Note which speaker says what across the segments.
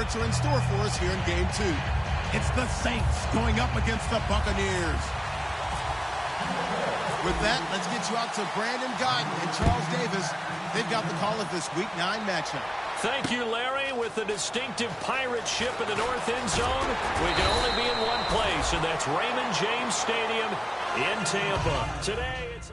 Speaker 1: favorites are in store for us here in Game 2. It's the Saints going up against the Buccaneers. With that, let's get you out to Brandon Godden and Charles Davis. They've got the call of this Week 9 matchup.
Speaker 2: Thank you, Larry. With the distinctive pirate ship in the north end zone, we can only be in one place, and that's Raymond James Stadium in Tampa. Today, it's...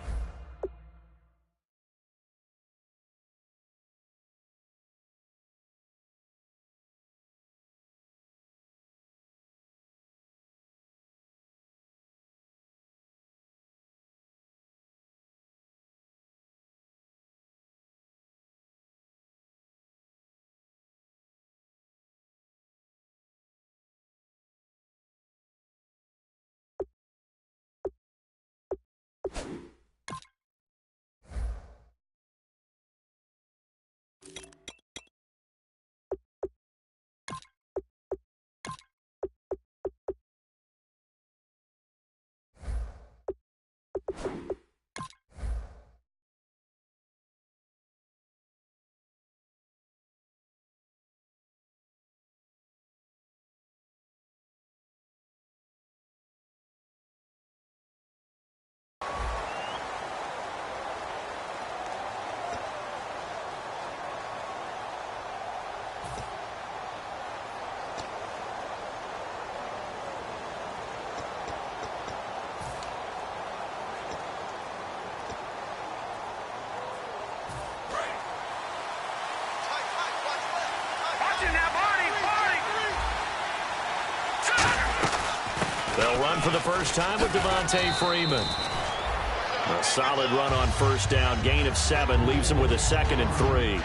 Speaker 2: They'll run for the first time with Devontae Freeman. A solid run on first down. Gain of 7 leaves him with a 2nd and 3.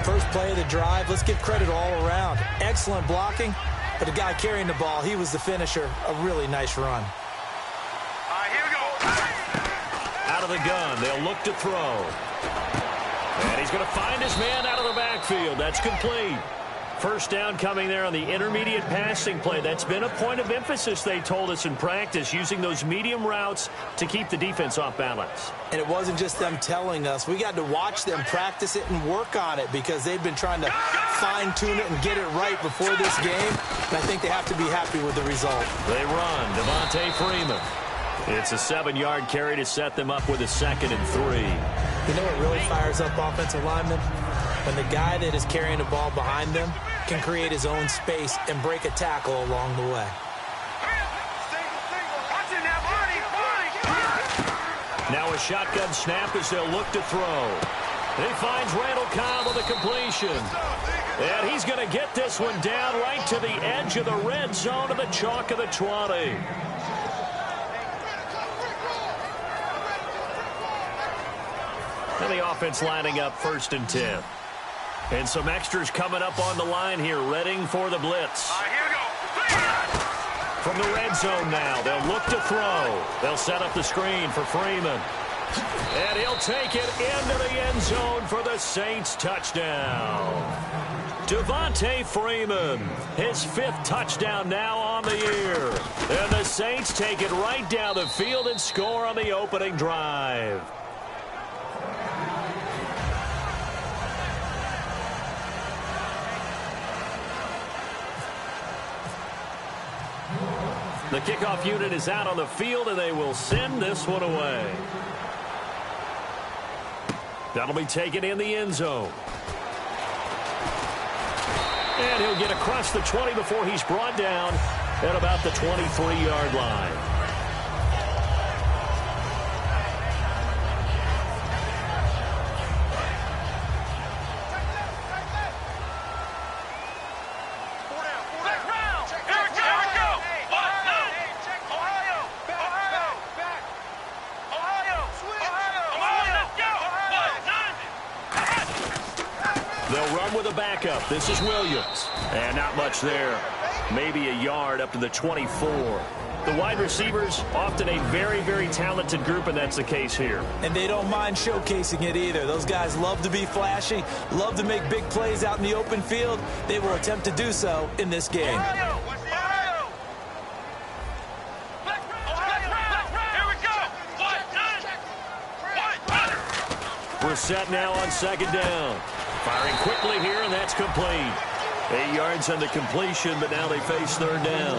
Speaker 3: First play of the drive. Let's give credit all around. Excellent blocking, but the guy carrying the ball, he was the finisher. A really nice run.
Speaker 4: All right, here we go.
Speaker 2: Out of the gun. They'll look to throw. And he's going to find his man out of the backfield. That's complete. First down coming there on the intermediate passing play. That's been a point of emphasis, they told us in practice, using those medium routes to keep the defense off balance.
Speaker 3: And it wasn't just them telling us. We got to watch them practice it and work on it because they've been trying to fine-tune it and get it right before this game. And I think they have to be happy with the result.
Speaker 2: They run. Devontae Freeman. It's a 7-yard carry to set them up with a 2nd and 3.
Speaker 3: You know what really fires up offensive linemen? When the guy that is carrying the ball behind them can create his own space and break a tackle along the way.
Speaker 2: Now a shotgun snap as they'll look to throw. He finds Randall Cobb with a completion. And he's going to get this one down right to the edge of the red zone of the chalk of the 20. And the offense lining up 1st and 10. And some extras coming up on the line here, readying for the blitz.
Speaker 4: All right, here we go.
Speaker 2: From the red zone now, they'll look to throw. They'll set up the screen for Freeman. And he'll take it into the end zone for the Saints touchdown. Devontae Freeman, his 5th touchdown now on the year. And the Saints take it right down the field and score on the opening drive. The kickoff unit is out on the field, and they will send this one away. That'll be taken in the end zone. And he'll get across the 20 before he's brought down at about the 23-yard line. This is Williams. And not much there. Maybe a yard up to the 24. The wide receivers, often a very, very talented group, and that's the case here.
Speaker 3: And they don't mind showcasing it either. Those guys love to be flashy, love to make big plays out in the open field. They will attempt to do so in this game. We're set now on 2nd down. Firing quickly here, and that's complete.
Speaker 2: 8 yards on the completion, but now they face third down.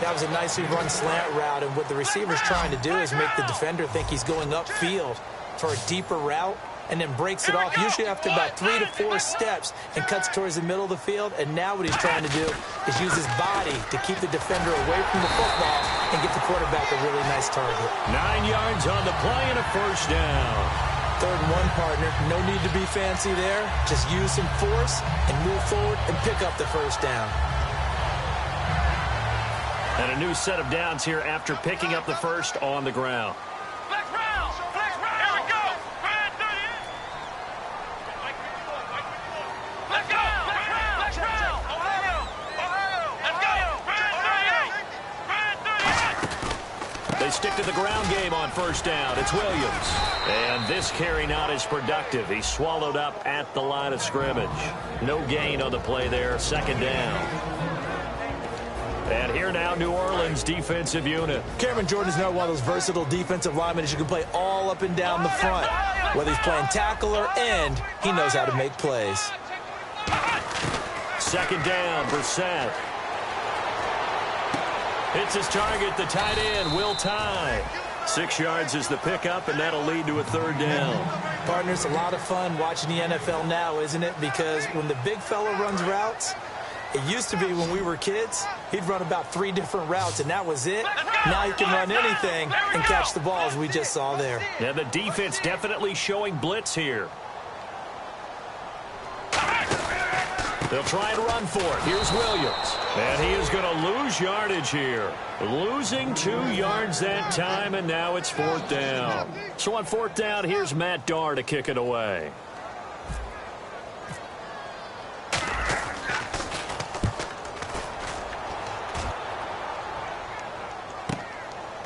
Speaker 3: That was a nicely run slant route, and what the receiver's trying to do is make the defender think he's going upfield for a deeper route, and then breaks it off, usually after about 3 to 4 steps, and cuts towards the middle of the field. And now what he's trying to do is use his body to keep the defender away from the football and get the quarterback a really nice target.
Speaker 2: 9 yards on the play and a first down.
Speaker 3: 3rd and 1, partner. No need to be fancy there. Just use some force and move forward and pick up the first down.
Speaker 2: And a new set of downs here after picking up the first on the ground.
Speaker 4: Flex round! Flex round! Here we go! Let's go! Flex round! Ohio! Ohio! Let's go! Brand 38!
Speaker 2: They stick to the ground game on first down. It's Williams. And this carry not as productive. He's swallowed up at the line of scrimmage. No gain on the play there. Second down. And here now, New Orleans defensive unit.
Speaker 3: Cameron Jordan is now one of those versatile defensive linemen that you can play all up and down the front. Whether he's playing tackle or end, he knows how to make plays.
Speaker 2: Second down, Brissett. Hits his target, the tight end, Will Tye. 6 yards is the pickup, and that'll lead to a third down.
Speaker 3: Partner, it's a lot of fun watching the NFL now, isn't it? Because when the big fella runs routes, it used to be when we were kids, he'd run about 3 different routes, and that was it. Now he can run anything and catch the ball, as we just saw there.
Speaker 2: Yeah, the defense definitely showing blitz here. They'll try and run for it. Here's Williams. And he is going to lose yardage here. Losing 2 yards that time, and now it's 4th down. So on 4th down, here's Matt Darr to kick it away.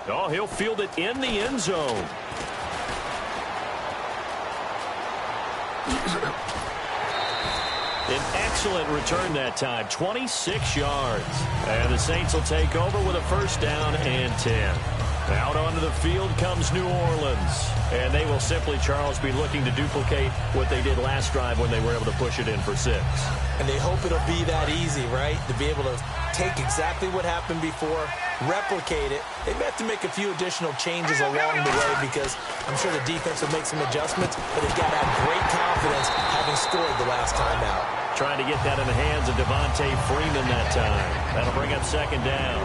Speaker 2: Oh, he'll field it in the end zone. An excellent return that time, 26 yards. And the Saints will take over with a first down and 10. Out onto the field comes New Orleans. And they will simply, Charles, be looking to duplicate what they did last drive when they were able to push it in for 6.
Speaker 3: And they hope it'll be that easy, right? To be able to take exactly what happened before, replicate it. They may have to make a few additional changes along the way because I'm sure the defense will make some adjustments, but they've got to have great confidence having scored the last time out.
Speaker 2: Trying to get that in the hands of Devontae Freeman that time. That'll bring up second down.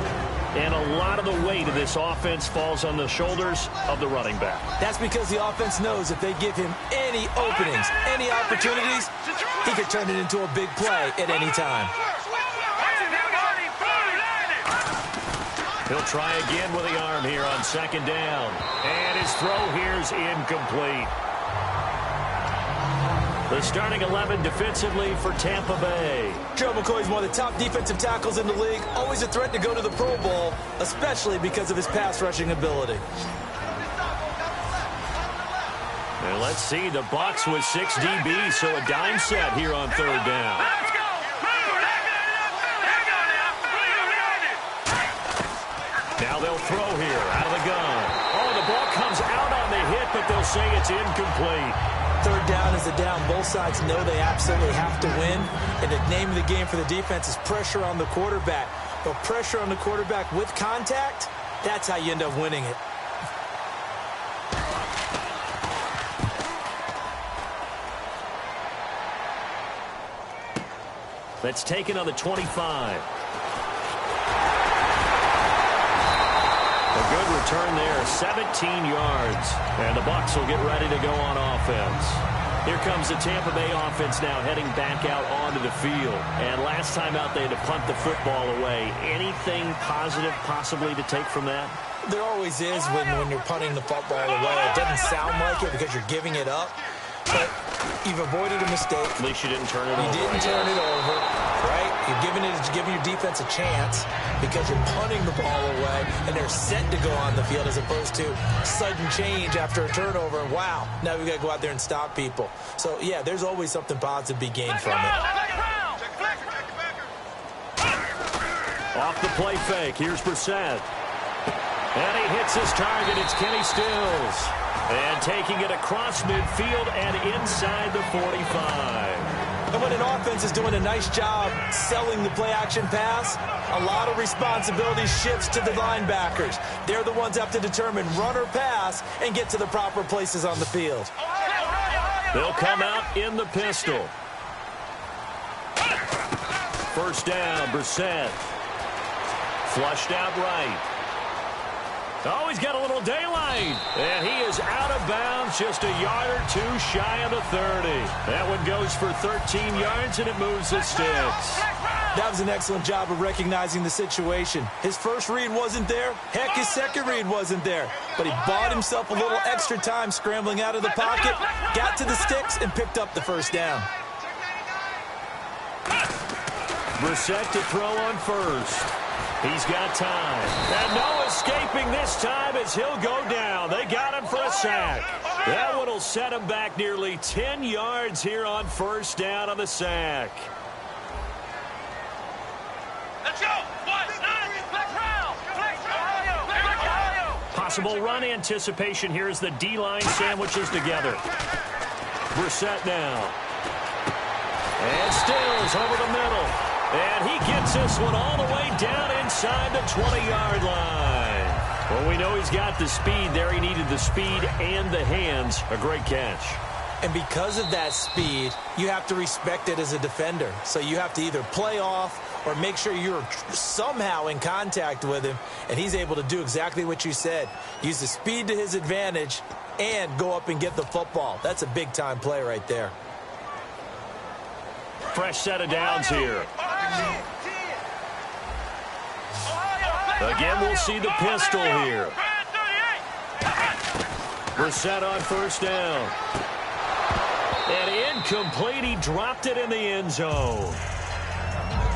Speaker 2: And a lot of the weight of this offense falls on the shoulders of the running back.
Speaker 3: That's because the offense knows if they give him any openings, any opportunities, he could turn it into a big play at any time.
Speaker 2: He'll try again with the arm here on second down. And his throw here's incomplete. The starting 11 defensively for Tampa Bay.
Speaker 3: Joe McCoy's one of the top defensive tackles in the league. Always a threat to go to the Pro Bowl, especially because of his pass rushing ability.
Speaker 2: And let's see, the Bucs with 6 DBs, so a dime set here on third down. Now they'll throw here out of the gun. Oh, the ball comes out on the hit, but they'll say it's incomplete.
Speaker 3: Third down is a down. Both sides know they absolutely have to win. And the name of the game for the defense is pressure on the quarterback. But pressure on the quarterback with contact, that's how you end up winning it.
Speaker 2: That's taken on the 25. A good return there, 17 yards. And the Bucs will get ready to go on offense. Here comes the Tampa Bay offense now heading back out onto the field. And last time out, they had to punt the football away. Anything positive possibly to take from that?
Speaker 3: There always is when you're punting the football away. It doesn't sound like it because you're giving it up. But you've avoided a mistake.
Speaker 2: At least you didn't turn it over.
Speaker 3: You didn't turn it over, right? You're giving your defense a chance because you're punting the ball away, and they're set to go on the field as opposed to sudden change after a turnover. And wow, now we got to go out there and stop people. So, yeah, there's always something positive to be gained from it.
Speaker 2: Off the play fake, here's Brissett. And he hits his target. It's Kenny Stills. And taking it across midfield and inside the 45.
Speaker 3: And when an offense is doing a nice job selling the play-action pass, a lot of responsibility shifts to the linebackers. They're the ones that have to determine run or pass and get to the proper places on the field.
Speaker 2: They'll come out in the pistol. First down, Brissett. Flushed out right. Oh, he's got a little daylight. And he is out of bounds, just a yard or two shy of the 30. That one goes for 13 yards, and it moves the sticks.
Speaker 3: That was an excellent job of recognizing the situation. His first read wasn't there. Heck, his second read wasn't there. But he bought himself a little extra time scrambling out of the pocket, got to the sticks, and picked up the first down.
Speaker 2: Brissett to throw on first. He's got time. And no escaping this time as he'll go down. They got him for a sack. That one will set him back nearly 10 yards here on first down on the sack.
Speaker 4: Let's go.
Speaker 2: Possible run anticipation here as the D-line sandwiches together. Brissett now. And Stills over the middle. And he gets this one all the way down inside the 20-yard line. Well, we know he's got the speed there. He needed the speed and the hands. A great catch.
Speaker 3: And because of that speed, you have to respect it as a defender. So you have to either play off or make sure you're somehow in contact with him. And he's able to do exactly what you said. Use the speed to his advantage and go up and get the football. That's a big-time play right there.
Speaker 2: Fresh set of downs here. Again, we'll see the pistol here. Brissett on first down. And incomplete. He dropped it in the end zone.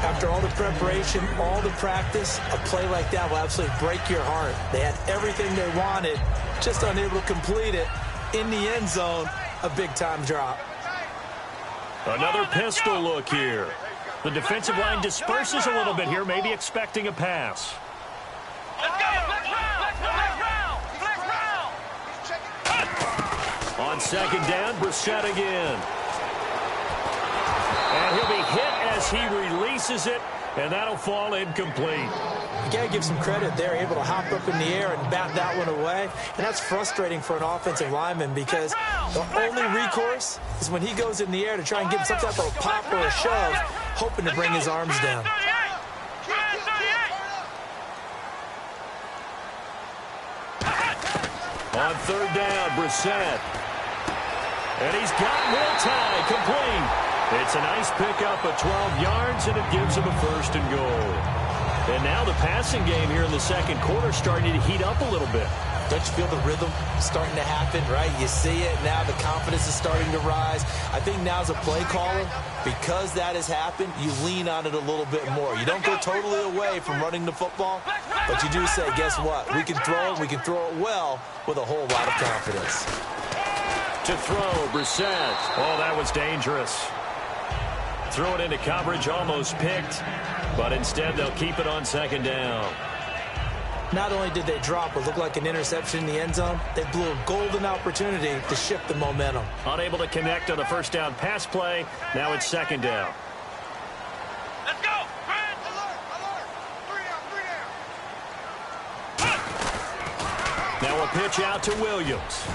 Speaker 3: After all the preparation, all the practice, a play like that will absolutely break your heart. They had everything they wanted, just unable to complete it. In the end zone, a big-time drop.
Speaker 2: Another pistol look here. The defensive line disperses a little bit here, maybe expecting a pass. On second down, Brissett again. And he'll be hit as he releases it, and that'll fall incomplete.
Speaker 3: You got to give some credit there, able to hop up in the air and bat that one away. And that's frustrating for an offensive lineman because the only recourse is when he goes in the air to try and give some type of a pop or a shove, hoping to bring his arms down.
Speaker 2: On third down, Brissett. And he's got Will tie complete. It's a nice pickup of 12 yards, and it gives him a first and goal. And now the passing game here in the second quarter starting to heat up a little bit.
Speaker 3: Don't you feel the rhythm starting to happen, right? You see it now. The confidence is starting to rise. I think now as a play caller, because that has happened, you lean on it a little bit more. You don't go totally away from running the football, but you do say, guess what? We can throw it. We can throw it well with a whole lot of confidence.
Speaker 2: To throw, Brissett. Oh, that was dangerous. Throw it into coverage, almost picked, but instead they'll keep it on second down.
Speaker 3: Not only did they drop what looked like an interception in the end zone, they blew a golden opportunity to shift the momentum.
Speaker 2: Unable to connect on the first down pass play. Now it's second down.
Speaker 4: Let's go.
Speaker 2: Now a pitch out to Williams.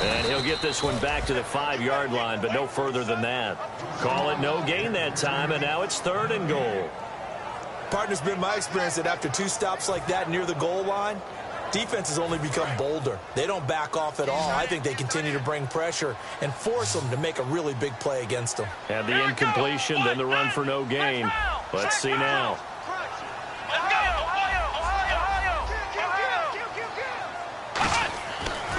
Speaker 2: And he'll get this one back to the 5-yard line, but no further than that. Call it no gain that time, and now it's third and goal.
Speaker 3: Partner's been my experience that after two stops like that near the goal line, defense has only become bolder. They don't back off at all. I think they continue to bring pressure and force them to make a really big play against them.
Speaker 2: Had the incompletion, then the run for no gain. Let's see now.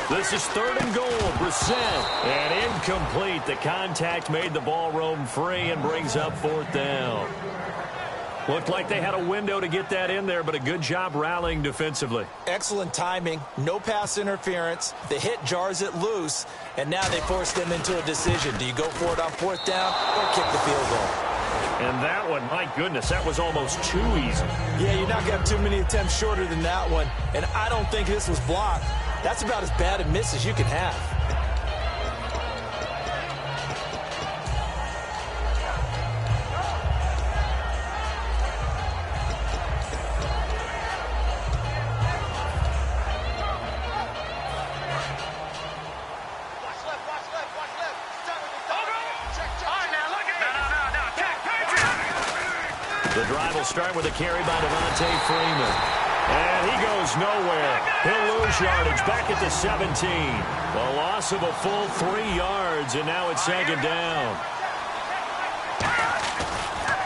Speaker 2: This is third and goal. Brissett. And incomplete. The contact made the ball roam free and brings up fourth down. Looked like they had a window to get that in there, but a good job rallying defensively.
Speaker 3: Excellent timing. No pass interference. The hit jars it loose, and now they force them into a decision. Do you go for it on fourth down or kick the field goal?
Speaker 2: And that one, my goodness, that was almost too easy.
Speaker 3: Yeah, you're not going to have too many attempts shorter than that one, and I don't think this was blocked. That's about as bad a miss as you can have.
Speaker 2: drive will start with a carry by Devontae Freeman. And he goes nowhere. He'll lose yardage back at the 17. A loss of a full 3 yards, and now it's second down.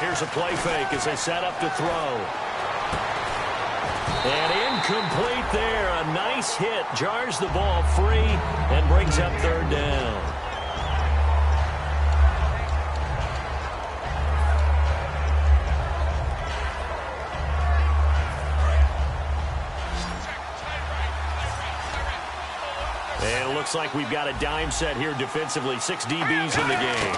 Speaker 2: Here's a play fake as they set up to throw. And incomplete there. A nice hit. Jars the ball free and brings up third down. And it looks like we've got a dime set here defensively. 6 DBs in the game.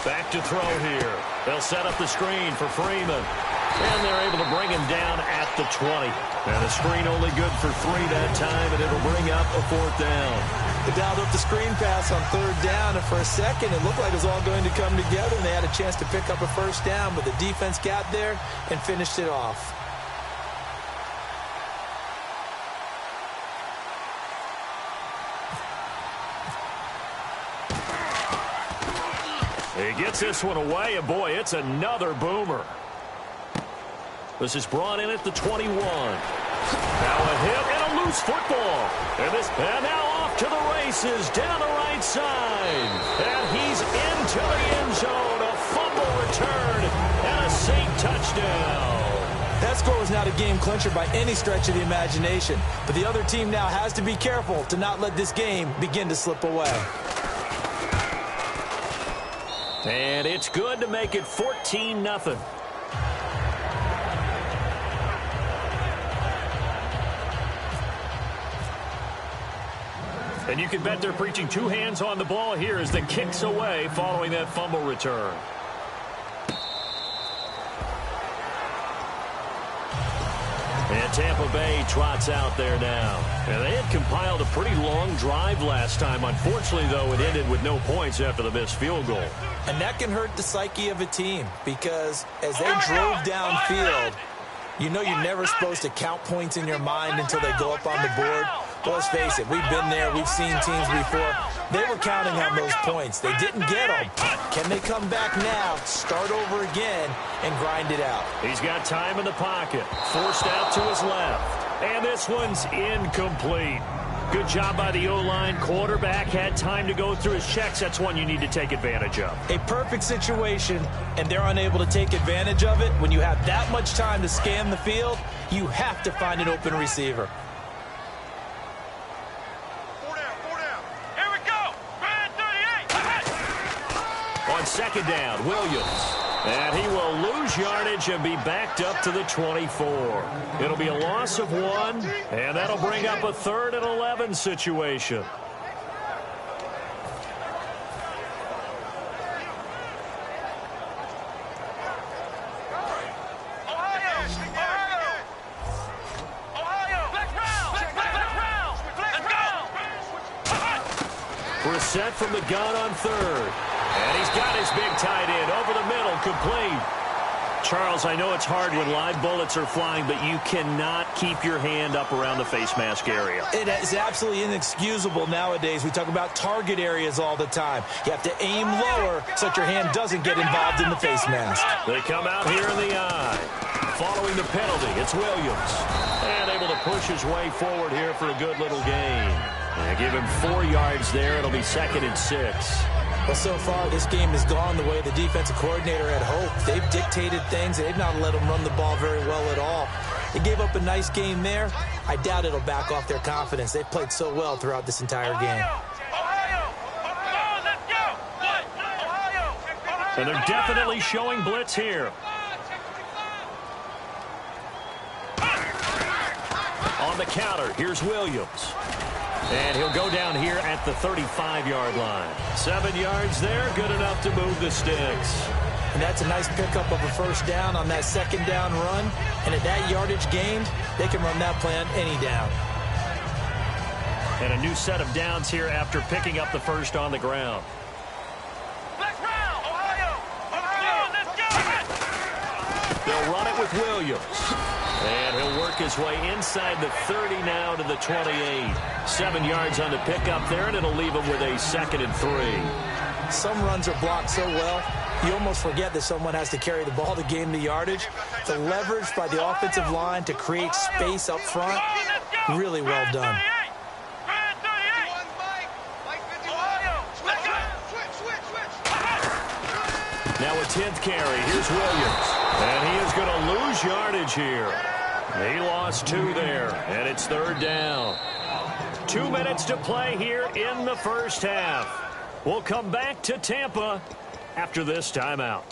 Speaker 2: Back to throw here. They'll set up the screen for Freeman. And they're able to bring him down at the 20. And the screen only good for 3 that time, and it'll bring up a 4th down.
Speaker 3: They dialed up the screen pass on 3rd down, and for a second it looked like it was all going to come together, and they had a chance to pick up a 1st down, but the defense got there and finished it off.
Speaker 2: He gets this one away, and boy, it's another boomer. This is brought in at the 21. Now a hit and a loose football. And now off to the races down the right side. And he's into the end zone. A fumble return and a Saint touchdown.
Speaker 3: That score was not a game clincher by any stretch of the imagination. But the other team now has to be careful to not let this game begin to slip away.
Speaker 2: And it's good to make it 14-0. And you can bet they're preaching 2 hands on the ball here as the kick's away following that fumble return. And Tampa Bay trots out there now. And they had compiled a pretty long drive last time. Unfortunately, though, it ended with no points after the missed field goal.
Speaker 3: And that can hurt the psyche of a team because as they drove downfield, you know you're never supposed to count points in your mind until they go up on the board. Well, let's face it, we've been there, we've seen teams before. They were counting on those points. They didn't get them. Can they come back now, start over again, and grind it out?
Speaker 2: He's got time in the pocket. Forced out to his left. And this one's incomplete. Good job by the O-line. Quarterback had time to go through his checks. That's one you need to take advantage of.
Speaker 3: A perfect situation, and they're unable to take advantage of it. When you have that much time to scan the field, you have to find an open receiver.
Speaker 2: On second down, Williams. And he will lose yardage and be backed up to the 24. It'll be a loss of 1, and that'll bring up a 3rd and 11 situation. Set from the gun on 3rd. And he's got his big tight end over the middle, complete. Charles, I know it's hard when live bullets are flying, but you cannot keep your hand up around the face mask area.
Speaker 3: It is absolutely inexcusable nowadays. We talk about target areas all the time. You have to aim lower so that your hand doesn't get involved in the face mask.
Speaker 2: They come out here in the eye. Following the penalty, it's Williams. And able to push his way forward here for a good little gain. And give him 4 yards there. It'll be 2nd and 6.
Speaker 3: Well, so far, this game has gone the way the defensive coordinator had hoped. They've dictated things. They've not let them run the ball very well at all. They gave up a nice game there. I doubt it'll back off their confidence. They've played so well throughout this entire game.
Speaker 2: And they're definitely showing blitz here. On the counter, here's Williams. And he'll go down here at the 35-yard line. 7 yards there, good enough to move the sticks.
Speaker 3: And that's a nice pickup of a 1st down on that 2nd down run. And at that yardage gained, they can run that play on any down.
Speaker 2: And a new set of downs here after picking up the 1st on the ground. They'll run it with Williams. And he'll work his way inside the 30 now to the 28. 7 yards on the pickup there, and it'll leave him with a 2nd and 3.
Speaker 3: Some runs are blocked so well, You almost forget that someone has to carry the ball to gain the yardage. The leverage by the offensive line to create space up front, really well done.
Speaker 2: Now a 10th carry. Here's Williams. And he is going to lose yardage here. He lost 2 there, and it's 3rd down. 2 minutes to play here in the first half. We'll come back to Tampa after this timeout.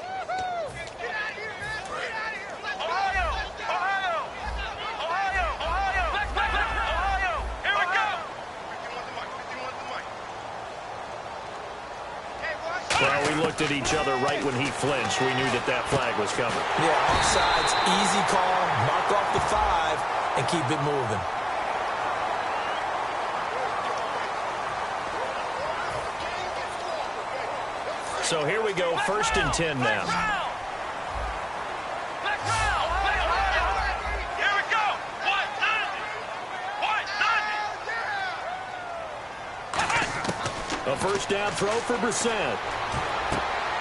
Speaker 2: Well, we looked at each other right when he flinched. We knew that that flag was coming.
Speaker 3: Yeah, offsides, easy call, mark off the 5, and keep it moving.
Speaker 2: So here we go, 1st and 10 now. A 1st down throw for Brissett.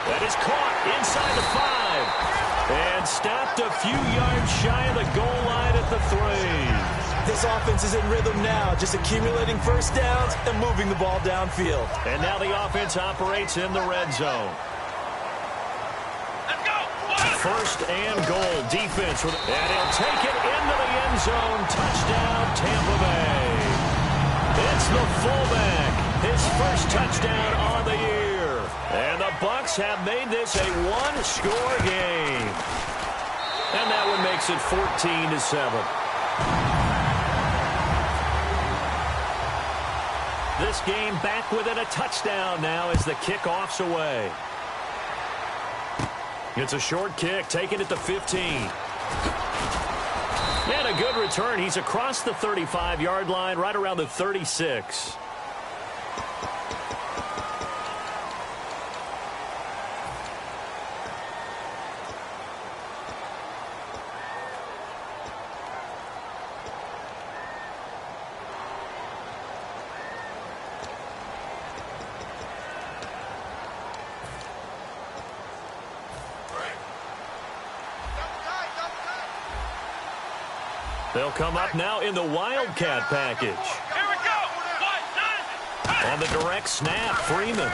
Speaker 2: That is caught inside the 5. And stopped a few yards shy of the goal line at the 3.
Speaker 3: This offense is in rhythm now, just accumulating 1st downs and moving the ball downfield.
Speaker 2: And now the offense operates in the red zone.
Speaker 4: Let's go!
Speaker 2: 1st and goal, defense. And he'll take it into the end zone. Touchdown, Tampa Bay. It's the fullback. His 1st touchdown on the year. And the Bucs have made this a 1-score game. And that one makes it 14-7. This game back within a touchdown now as the kickoff's away. It's a short kick, taken at the 15. And a good return. He's across the 35-yard line, right around the 36. They'll come up now in the Wildcat package.
Speaker 4: Here we go!
Speaker 2: On the direct snap, Freeman.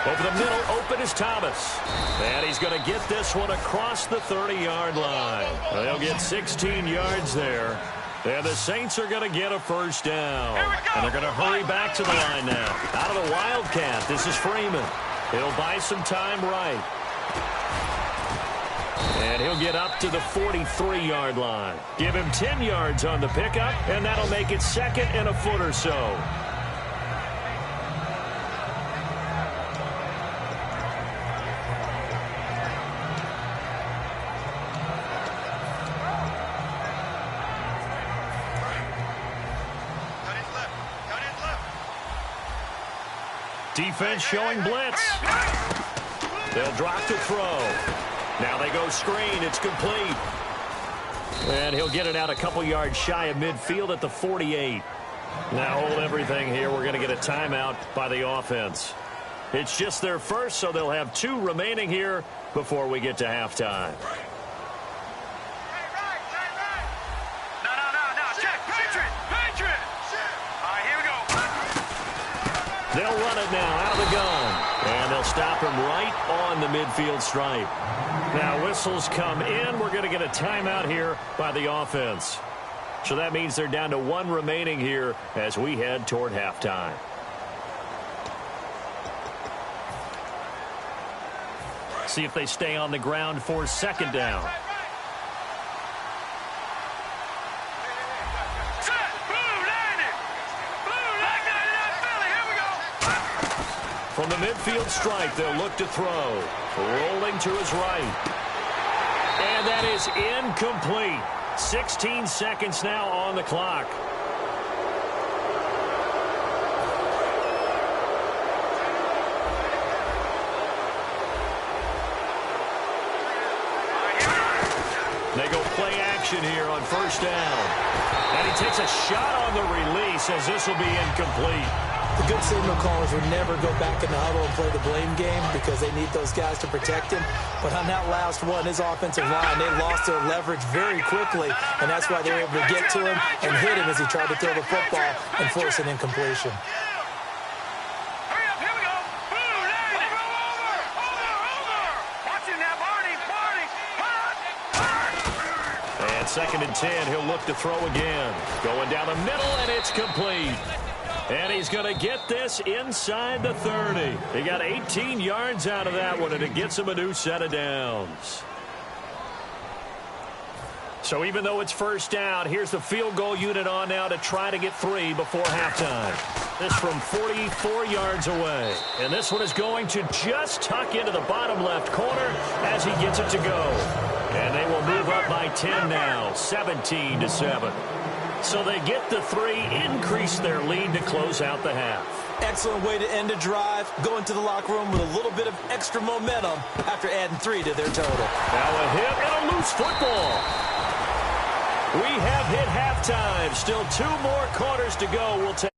Speaker 2: Over the middle, open is Thomas. And he's going to get this one across the 30-yard line. They'll get 16 yards there. And the Saints are going to get a 1st down. And they're going to hurry back to the line now. Out of the Wildcat, this is Freeman. He'll buy some time right. And he'll get up to the 43-yard line. Give him 10 yards on the pickup, and that'll make it 2nd and a foot or so. Defense showing blitz. They'll drop to throw. Now they go screen. It's complete. And he'll get it out a couple yards shy of midfield at the 48. Now hold everything here. We're going to get a timeout by the offense. It's just their 1st, so they'll have 2 remaining here before we get to halftime. They'll run it now out of the gun. And they'll stop him right on the midfield stripe. Now whistles come in. We're going to get a timeout here by the offense. So that means they're down to 1 remaining here as we head toward halftime. See if they stay on the ground for 2nd down. From the midfield stripe, they'll look to throw. Rolling to his right. And that is incomplete. 16 seconds now on the clock. They go play action here on 1st down. And he takes a shot on the release as this will be incomplete.
Speaker 3: The good signal callers would never go back in the huddle and play the blame game because they need those guys to protect him. But on that last one, his offensive line, they lost their leverage very quickly, and that's why they were able to get to him and hit him as he tried to throw the football and force an incompletion.
Speaker 4: Hurry up, here we go. Over. Watch him now, Barney.
Speaker 2: And 2nd and 10, he'll look to throw again. Going down the middle, and it's complete. And he's going to get this inside the 30. He got 18 yards out of that one, and it gets him a new set of downs. So even though it's first down, here's the field goal unit on now to try to get 3 before halftime. This from 44 yards away. And this one is going to just tuck into the bottom left corner as he gets it to go. And they will move up by 10 now, 17-7. So they get the 3, increase their lead to close out the half.
Speaker 3: Excellent way to end a drive, go into the locker room with a little bit of extra momentum after adding 3 to their total.
Speaker 2: Now a hit and a loose football. We have hit halftime. Still 2 more quarters to go. We'll take